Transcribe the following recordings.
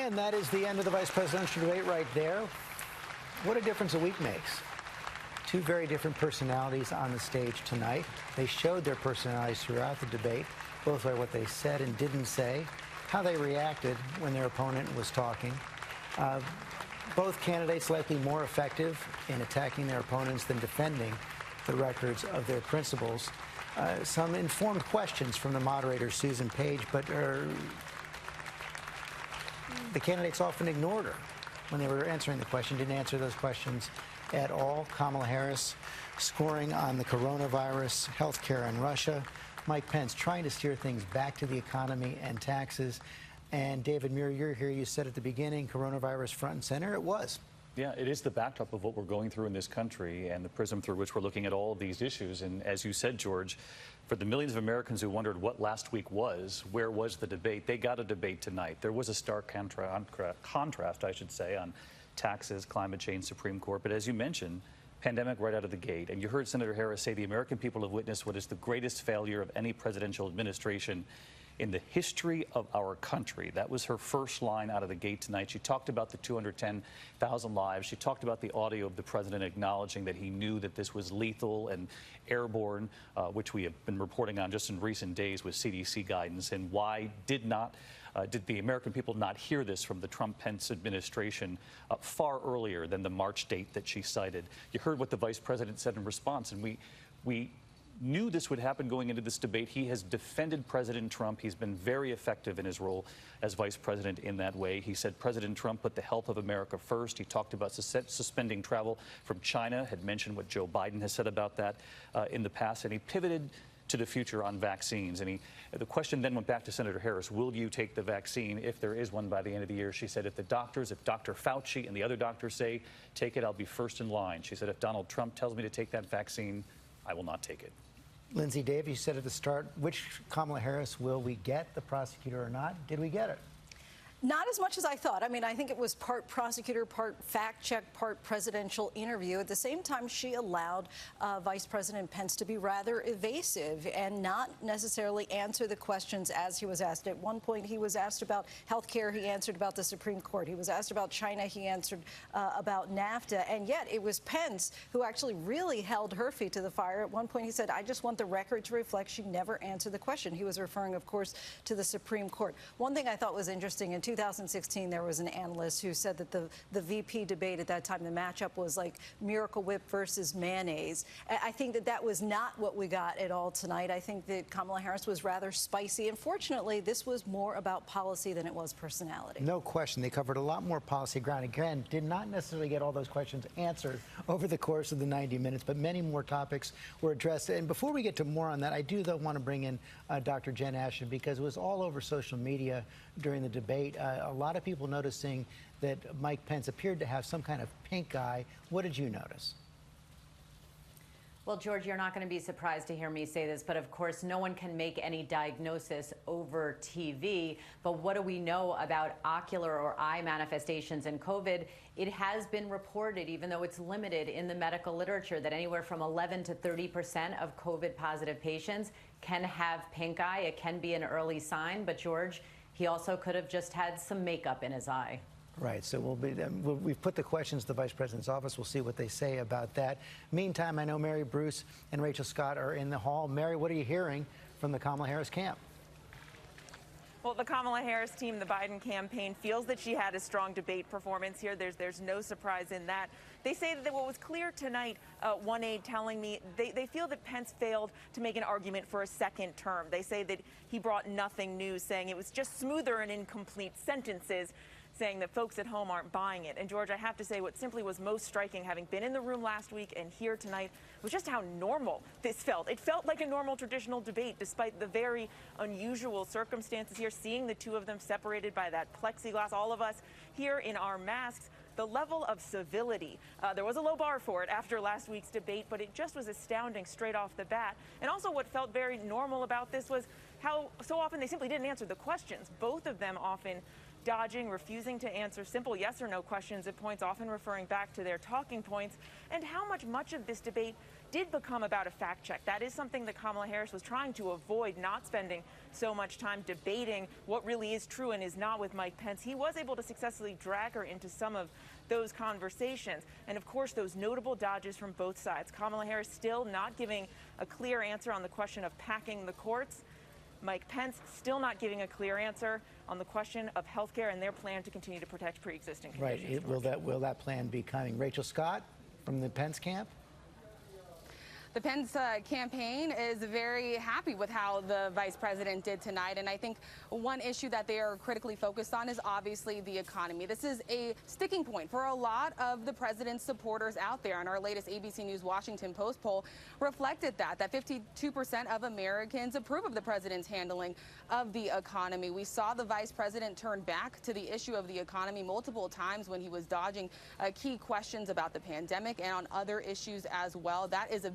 And that is the end of the vice presidential debate right there. What a difference a week makes. Two very different personalities on the stage tonight. They showed their personalities throughout the debate, both by what they said and didn't say, how they reacted when their opponent was talking. Both candidates likely more effective in attacking their opponents than defending the records of their principles. Some informed questions from the moderator, Susan Page, but the candidates often ignored her when they were answering the question, didn't answer those questions at all. Kamala Harris scoring on the coronavirus, health care, and Russia. Mike Pence trying to steer things back to the economy and taxes. And David Muir, you're here. You said at the beginning, coronavirus front and center. It was. Yeah, it is the backdrop of what we're going through in this country and the prism through which we're looking at all of these issues. And as you said, George, for the millions of Americans who wondered what last week was, where was the debate, they got a debate tonight. There was a stark contrast, I should say, on taxes, climate change, Supreme Court. But as you mentioned, pandemic right out of the gate. And you heard Senator Harris say the American people have witnessed what is the greatest failure of any presidential administration in the history of our country. That was her first line out of the gate tonight. She talked about the 210,000 lives. She talked about the audio of the president acknowledging that he knew that this was lethal and airborne, which we have been reporting on just in recent days with CDC guidance. And why did the American people not hear this from the Trump-Pence administration far earlier than the March date that she cited? You heard what the vice president said in response, and we knew this would happen going into this debate. He has defended President Trump. He's been very effective in his role as vice president in that way. He said President Trump put the health of America first. He talked about suspending travel from China, had mentioned what Joe Biden has said about that in the past, and he pivoted to the future on vaccines. And the question then went back to Senator Harris, will you take the vaccine if there is one by the end of the year? She said, if Dr. Fauci and the other doctors say, take it, I'll be first in line. She said, if Donald Trump tells me to take that vaccine, I will not take it. Lindsay, Dave, you said at the start, which Kamala Harris will we get, the prosecutor or not? Did we get it? Not as much as I thought. I mean, I think it was part prosecutor, part fact check, part presidential interview. At the same time, she allowed Vice President Pence to be rather evasive and not necessarily answer the questions as he was asked. At one point, he was asked about health care. He answered about the Supreme Court. He was asked about China. He answered about NAFTA. And yet it was Pence who actually really held her feet to the fire. At one point, he said, I just want the record to reflect she never answered the question. He was referring, of course, to the Supreme Court. One thing I thought was interesting, in 2016, there was an analyst who said that the VP debate at that time, the matchup was like Miracle Whip versus mayonnaise. I think that was not what we got at all tonight. I think that Kamala Harris was rather spicy. Unfortunately, this was more about policy than it was personality. No question. They covered a lot more policy ground. Again, did not necessarily get all those questions answered over the course of the 90 minutes, but many more topics were addressed. And before we get to more on that, I do, though, want to bring in Dr. Jen Ashton, because it was all over social media during the debate. A lot of people noticing that Mike Pence appeared to have some kind of pink eye. What did you notice? Well, George, you're not going to be surprised to hear me say this, but of course, no one can make any diagnosis over TV. But what do we know about ocular or eye manifestations in COVID? It has been reported, even though it's limited in the medical literature, that anywhere from 11 to 30% of COVID positive patients can have pink eye. It can be an early sign, but George, he also could have just had some makeup in his eye. Right. So we've put the questions to the Vice President's office. We'll see what they say about that. Meantime, I know Mary Bruce and Rachel Scott are in the hall. Mary, what are you hearing from the Kamala Harris camp? Well, the Kamala Harris team, the Biden campaign, feels that she had a strong debate performance here. There's no surprise in that. They say that what was clear tonight, one aide telling me, they feel that Pence failed to make an argument for a second term. They say that he brought nothing new, saying it was just smoother and incomplete sentences, saying that folks at home aren't buying it. And George, I have to say what simply was most striking, having been in the room last week and here tonight, was just how normal this felt. It felt like a normal traditional debate, despite the very unusual circumstances here, seeing the two of them separated by that plexiglass, all of us here in our masks. The level of civility, there was a low bar for it after last week's debate, but it just was astounding straight off the bat. And also what felt very normal about this was how so often they simply didn't answer the questions. Both of them often dodging, refusing to answer simple yes or no questions at points, often referring back to their talking points, and how much of this debate did become about a fact check. That is something that Kamala Harris was trying to avoid, not spending so much time debating what really is true and is not with Mike Pence. He was able to successfully drag her into some of those conversations. And of course, those notable dodges from both sides. Kamala Harris still not giving a clear answer on the question of packing the courts. Mike Pence still not giving a clear answer on the question of health care and their plan to continue to protect pre-existing conditions. Right. Will that plan be coming? Rachel Scott from the Pence camp? The Pence campaign is very happy with how the vice president did tonight. And I think one issue that they are critically focused on is obviously the economy. This is a sticking point for a lot of the president's supporters out there. And our latest ABC News Washington Post poll reflected that 52% of Americans approve of the president's handling of the economy. We saw the vice president turn back to the issue of the economy multiple times when he was dodging key questions about the pandemic and on other issues as well. That is a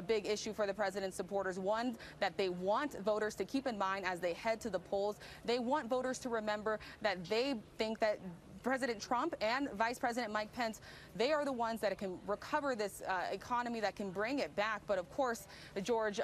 big issue for the president's supporters, one that they want voters to keep in mind as they head to the polls. They want voters to remember that they think that President Trump and Vice President Mike Pence, they are the ones that can recover this economy, that can bring it back. But of course, George,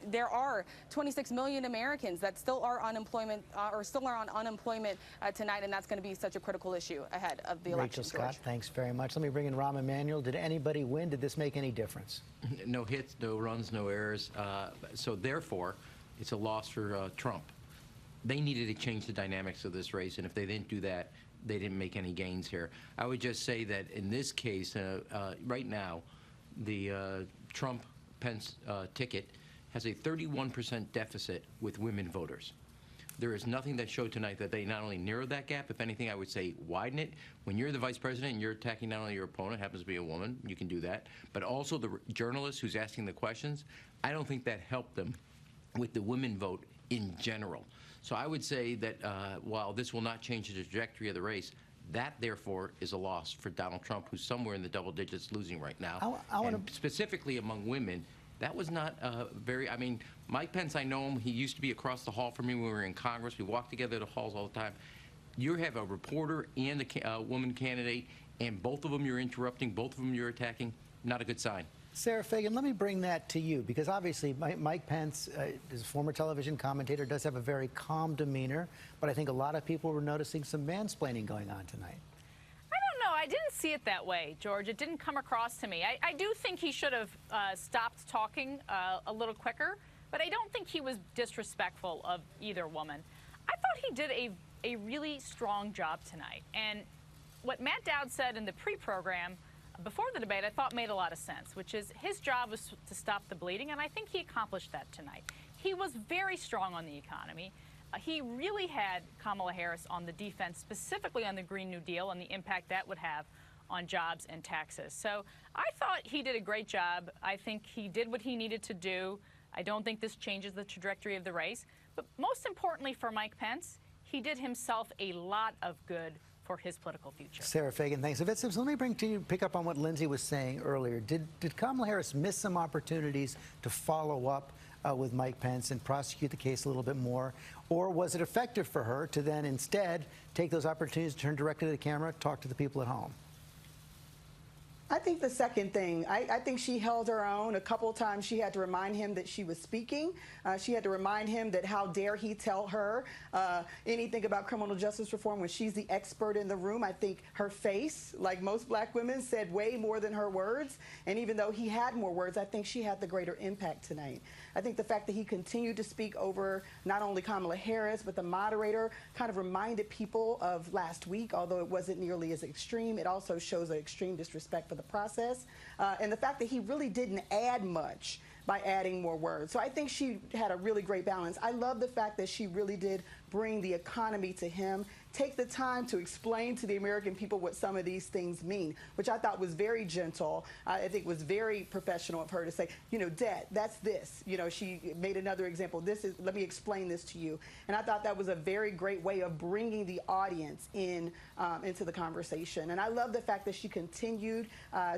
there are 26 million Americans that still are unemployment on unemployment tonight, and that's going to be such a critical issue ahead of the election. Rachel Scott, thanks very much. Let me bring in Rahm Emanuel. Did anybody win? Did this make any difference? No hits, no runs, no errors. So therefore, it's a loss for Trump. They needed to change the dynamics of this race, and if they didn't do that, they didn't make any gains here. I would just say that in this case, right now, the Trump-Pence ticket has a 31% deficit with women voters. There is nothing that showed tonight that they not only narrowed that gap, if anything, I would say widen it. When you're the vice president and you're attacking not only your opponent, happens to be a woman, you can do that, but also the journalist who's asking the questions. I don't think that helped them with the women vote in general. So I would say that while this will not change the trajectory of the race, that, therefore, is a loss for Donald Trump, who's somewhere in the double digits losing right now. And specifically among women, that was not I mean, Mike Pence, I know him. He used to be across the hall from me when we were in Congress. We walked together to the halls all the time. You have a reporter and a woman candidate, and both of them you're interrupting, both of them you're attacking. Not a good sign. Sarah Fagan, let me bring that to you, because obviously Mike Pence, is a former television commentator, does have a very calm demeanor, but I think a lot of people were noticing some mansplaining going on tonight. I don't know. I didn't see it that way, George. It didn't come across to me. I do think he should have stopped talking a little quicker, but I don't think he was disrespectful of either woman. I thought he did a really strong job tonight. And what Matt Dowd said in the pre-program before the debate, I thought made a lot of sense, which is his job was to stop the bleeding, and I think he accomplished that tonight. He was very strong on the economy. He really had Kamala Harris on the defense, specifically on the Green New Deal and the impact that would have on jobs and taxes. So I thought he did a great job. I think he did what he needed to do. I don't think this changes the trajectory of the race. But most importantly for Mike Pence, he did himself a lot of good for his political future. Sarah Fagan, thanks. Yvette Simpson, let me pick up on what Lindsay was saying earlier. Did Kamala Harris miss some opportunities to follow up with Mike Pence and prosecute the case a little bit more? Or was it effective for her to then instead take those opportunities to turn directly to the camera, talk to the people at home? I think the second thing, I think she held her own. A couple of times she had to remind him that she was speaking. She had to remind him that how dare he tell her anything about criminal justice reform when she's the expert in the room. I think her face, like most black women, said way more than her words. And even though he had more words, I think she had the greater impact tonight. I think the fact that he continued to speak over not only Kamala Harris, but the moderator kind of reminded people of last week, although it wasn't nearly as extreme. It also shows an extreme disrespect for the process. And the fact that he really didn't add much by adding more words. So I think she had a really great balance. I love the fact that she really did bring the economy to him, take the time to explain to the American people what some of these things mean, which I thought was very gentle. I think was very professional of her to say, you know, debt, that's this. You know, she made another example. This is, let me explain this to you. And I thought that was a very great way of bringing the audience in into the conversation. And I love the fact that she continued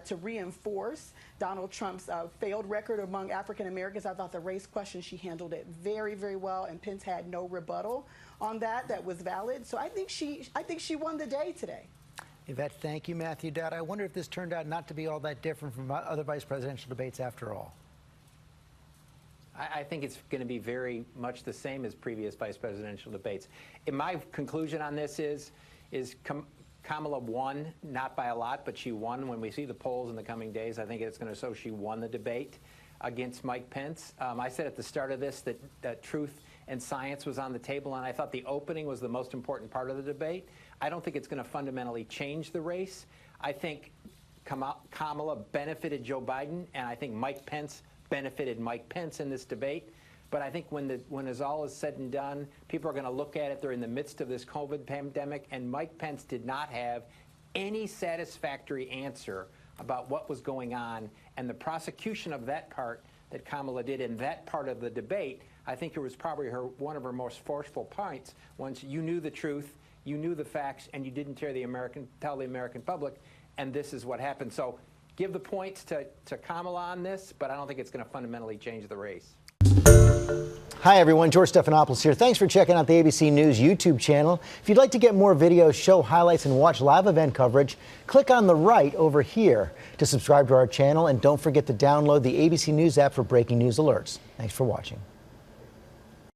to reinforce Donald Trump's failed record among African Americans. I thought the race question, she handled it very, very well, and Pence had no rebuttal on that was valid. So I think she won the day today. Yvette, thank you, Matthew Dowd. I wonder if this turned out not to be all that different from other vice presidential debates after all. I think it's going to be very much the same as previous vice presidential debates. And my conclusion on this is Kamala won, not by a lot, but she won. When we see the polls in the coming days, I think it's going to show she won the debate against Mike Pence. I said at the start of this that truth and science was on the table, and I thought the opening was the most important part of the debate. I don't think it's going to fundamentally change the race. I think Kamala benefited Joe Biden, and I think Mike Pence benefited Mike Pence in this debate. But I think when all is said and done, people are going to look at it. They're in the midst of this COVID pandemic, and Mike Pence did not have any satisfactory answer about what was going on. And the prosecution of that part that Kamala did in that part of the debate, I think it was probably one of her most forceful points. Once you knew the truth, you knew the facts, and you didn't tell the American public, and this is what happened. So give the points to Kamala on this, but I don't think it's going to fundamentally change the race. Hi, everyone. George Stephanopoulos here. Thanks for checking out the ABC News YouTube channel. If you'd like to get more videos, show highlights, and watch live event coverage, click on the right over here to subscribe to our channel. And don't forget to download the ABC News app for breaking news alerts. Thanks for watching.